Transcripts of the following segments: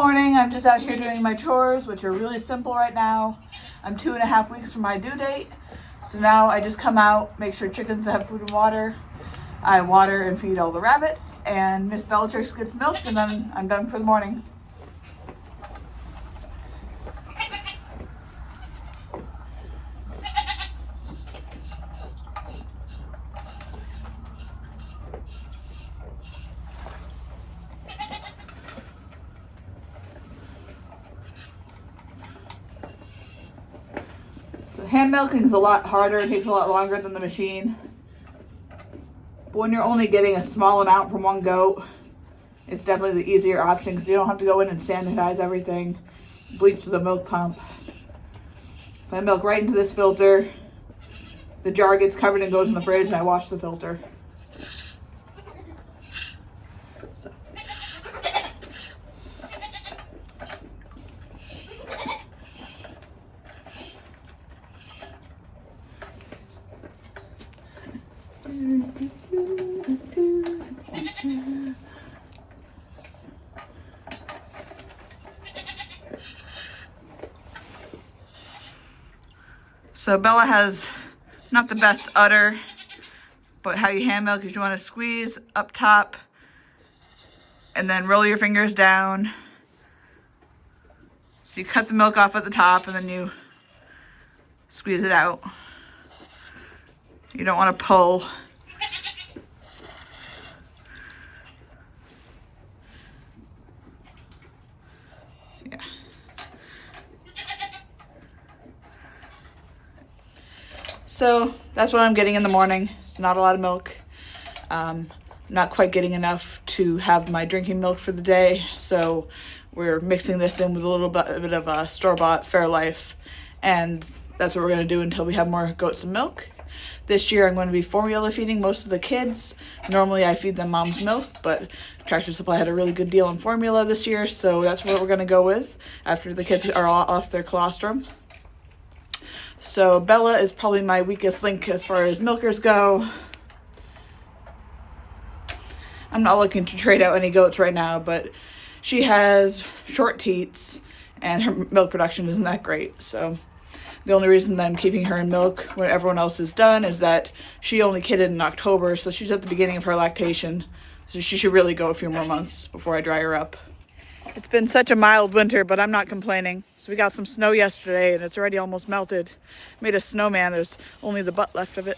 morning. I'm just out here doing my chores, which are really simple right now. I'm 2.5 weeks from my due date. So now I just come out, make sure chickens have food and water. I water and feed all the rabbits, and Miss Bellatrix gets milk, and then I'm done for the morning. So hand milking is a lot harder. It takes a lot longer than the machine. But when you're only getting a small amount from one goat, it's definitely the easier option because you don't have to go in and sanitize everything, bleach the milk pump. So I milk right into this filter. The jar gets covered and goes in the fridge, and I wash the filter. So Bella has not the best udder, but how you hand milk is you want to squeeze up top and then roll your fingers down. So you cut the milk off at the top and then you squeeze it out. You don't want to pull. Yeah. So that's what I'm getting in the morning. It's not a lot of milk. Not quite getting enough to have my drinking milk for the day. So we're mixing this in with a little bit of a store-bought Fairlife. And that's what we're going to do until we have more goats and milk. This year I'm going to be formula feeding most of the kids. Normally I feed them mom's milk, but Tractor Supply had a really good deal on formula this year. So that's what we're going to go with after the kids are all off their colostrum. So Bella is probably my weakest link as far as milkers go. I'm not looking to trade out any goats right now, but she has short teats and her milk production isn't that great. So the only reason that I'm keeping her in milk when everyone else is done is that she only kidded in October, so she's at the beginning of her lactation. So she should really go a few more months before I dry her up. It's been such a mild winter, but I'm not complaining. So we got some snow yesterday and it's already almost melted. Made a snowman, there's only the butt left of it.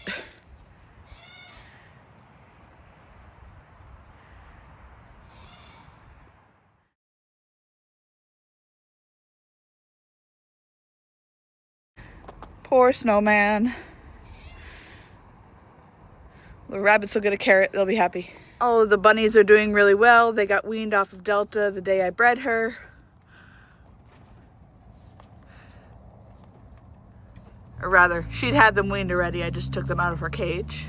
Poor snowman. The rabbits will get a carrot, they'll be happy. All of the bunnies are doing really well. They got weaned off of Delta the day I bred her. Or rather, she'd had them weaned already. I just took them out of her cage.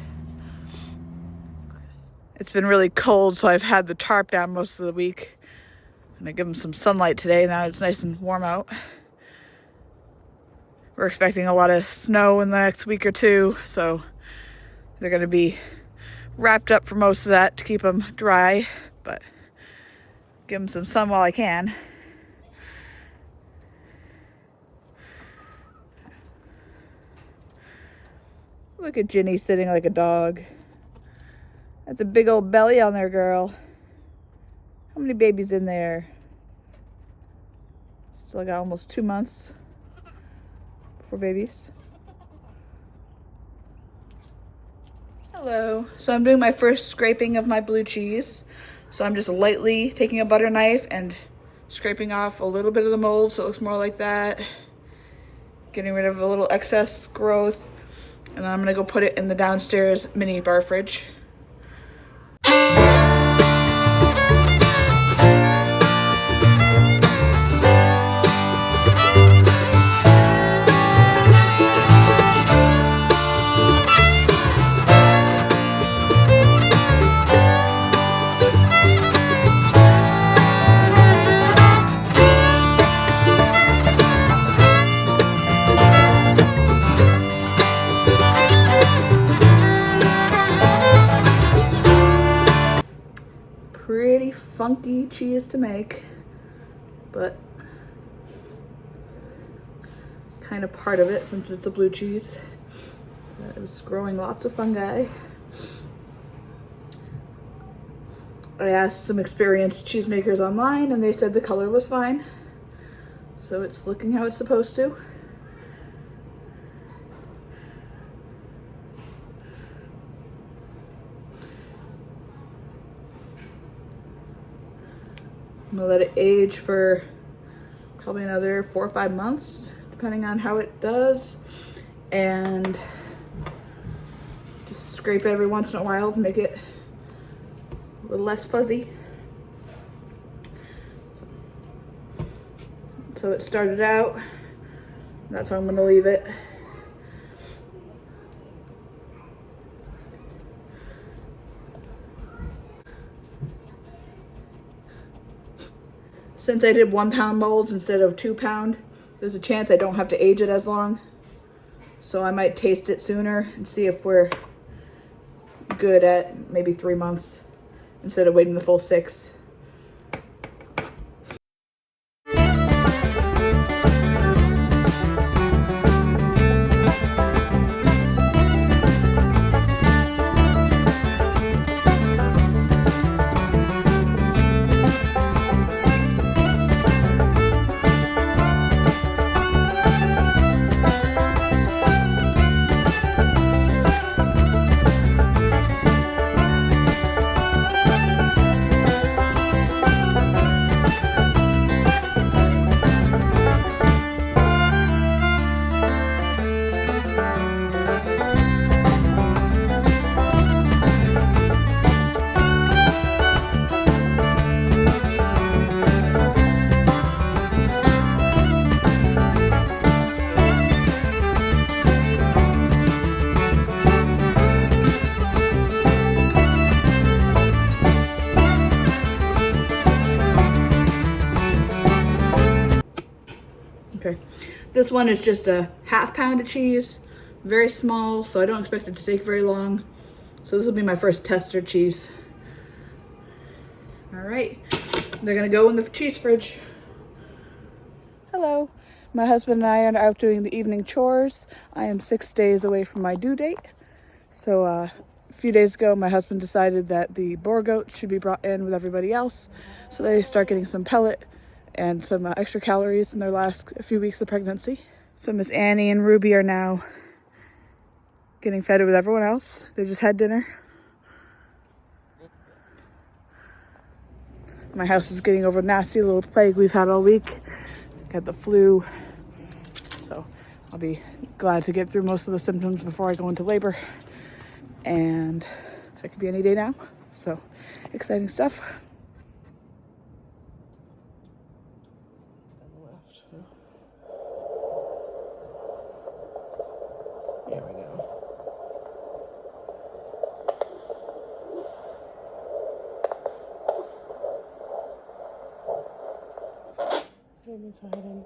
It's been really cold, so I've had the tarp down most of the week. And I give them some sunlight today. Now it's nice and warm out. We're expecting a lot of snow in the next week or two, so they're going to be wrapped up for most of that to keep them dry, but give them some sun while I can. Look at Ginny sitting like a dog. That's a big old belly on there, girl. How many babies in there? Still got almost 2 months for babies. Hello. So I'm doing my first scraping of my blue cheese. So I'm just lightly taking a butter knife and scraping off a little bit of the mold so it looks more like that. Getting rid of a little excess growth. And then I'm gonna go put it in the downstairs mini bar fridge. Pretty funky cheese to make, but kind of part of it since it's a blue cheese. It's growing lots of fungi. I asked some experienced cheesemakers online and they said the color was fine. So it's looking how it's supposed to. I'm gonna let it age for probably another 4 or 5 months, depending on how it does. And just scrape it every once in a while to make it a little less fuzzy. So it started out, that's how I'm gonna leave it. Since I did 1 pound molds instead of 2 pound, there's a chance I don't have to age it as long. So I might taste it sooner and see if we're good at maybe 3 months instead of waiting the full 6. Okay, this one is just a 1/2 pound of cheese, very small, so I don't expect it to take very long. So this will be my first tester cheese. All right, they're gonna go in the cheese fridge. Hello, my husband and I are out doing the evening chores. I am 6 days away from my due date. So a few days ago, my husband decided that the boar goat should be brought in with everybody else, so they start getting some pellet and some extra calories in their last few weeks of pregnancy. So Miss Annie and Ruby are now getting fed with everyone else. They just had dinner. My house is getting over a nasty little plague we've had all week. Got the flu. So I'll be glad to get through most of the symptoms before I go into labor. And that could be any day now. So exciting stuff. There we go. Baby's hiding.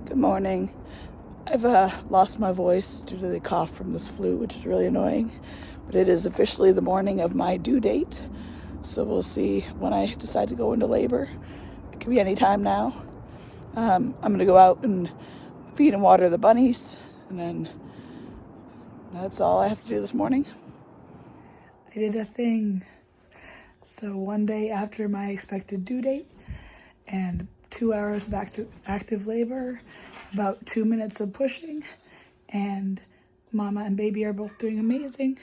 Good morning. I've lost my voice due to the cough from this flu, which is really annoying. But it is officially the morning of my due date. So we'll see when I decide to go into labor. It could be any time now. I'm going to go out and feed and water the bunnies. And then that's all I have to do this morning. I did a thing. So one day after my expected due date and 2 hours of active labor, about 2 minutes of pushing, and mama and baby are both doing amazing.